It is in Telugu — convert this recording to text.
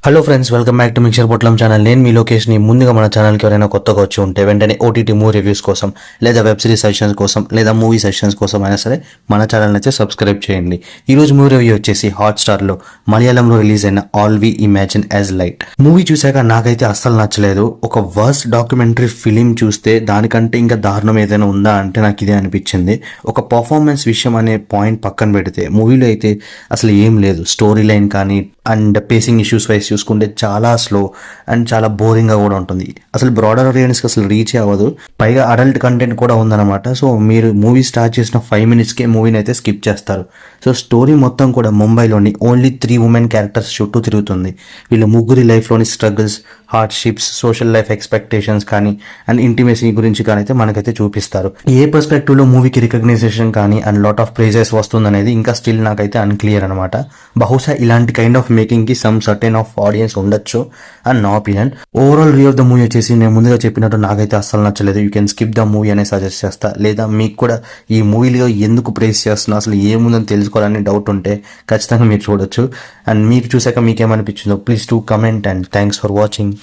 Hello friends, welcome back to mixture పొట్లం ఛానల్. నేను మీ లోకేష్ని. ముందుగా మన ఛానల్కి ఎవరైనా కొత్తగా వచ్చి ఉంటే వెంటనే ఓటీటీ మూవీ రివ్యూస్ కోసం, లేదా వెబ్ సిరీస్ సెషన్స్ కోసం, లేదా మూవీ సెషన్స్ కోసం అయినా సరే మన ఛానల్ని అయితే సబ్స్క్రైబ్ చేయండి. ఈరోజు మూవీ రివ్యూ వచ్చేసి హాట్స్టార్లో మలయాళంలో రిలీజ్ అయిన All We Imagine as Light movie. చూశాక నాకైతే అస్సలు నచ్చలేదు. ఒక వర్స్ట్ డాక్యుమెంటరీ ఫిలిం చూస్తే దానికంటే ఇంకా దారుణం ఏదైనా ఉందా అంటే నాకు ఇదే అనిపించింది. ఒక పర్ఫార్మెన్స్ విషయం అనే పాయింట్ పక్కన పెడితే మూవీలో అయితే అసలు ఏం లేదు. స్టోరీ లైన్ కానీ అండ్ పేసింగ్ ఇష్యూస్ వైజ్ చూసుకుంటే చాలా స్లో అండ్ చాలా బోరింగ్గా కూడా ఉంటుంది. అసలు బ్రాడర్ ఆడియన్స్కి అసలు రీచ్ అవ్వదు. పైగా అడల్ట్ కంటెంట్ కూడా ఉందన్నమాట. సో మీరు మూవీ స్టార్ట్ చేసిన 5 minutesకే మూవీని అయితే స్కిప్ చేస్తారు. సో స్టోరీ మొత్తం కూడా ముంబైలోని ఓన్లీ 3 women క్యారెక్టర్స్ చుట్టూ తిరుగుతుంది. వీళ్ళు ముగ్గురి లైఫ్లోని struggles, hardships, social life expectations కానీ అండ్ ఇంటిమేసీ గురించి కానీ అయితే మనకైతే చూపిస్తారు. ఏ పర్స్పెక్టివ్లో మూవీకి రికగ్నైజేషన్ కానీ అండ్ లాట్ ఆఫ్ ప్రైజెస్ వస్తుందనేది ఇంకా స్టిల్ నాకైతే అన్క్లియర్ అనమాట. బహుశా ఇలాంటి కైండ్ ఆఫ్ మేకింగ్ కి సమ్ సర్టెన్ ఆఫ్ ఆడియన్స్ ఉండొచ్చు అండ్ నా opinion. Overall review of the movie వచ్చేసి నేను ముందుగా చెప్పినట్టు నాకైతే అస్సలు నచ్చలేదు. You can skip the movie అనే సజెస్ట్ చేస్తా. లేదా మీకు కూడా ఈ మూవీలో ఎందుకు ప్రైజ్ చేస్తున్నా, అసలు ఏముందని తెలుసుకోవాలని డౌట్ ఉంటే ఖచ్చితంగా మీరు చూడొచ్చు. అండ్ మీరు చూసాక మీకేమనిపించిందో please to comment and thanks for watching.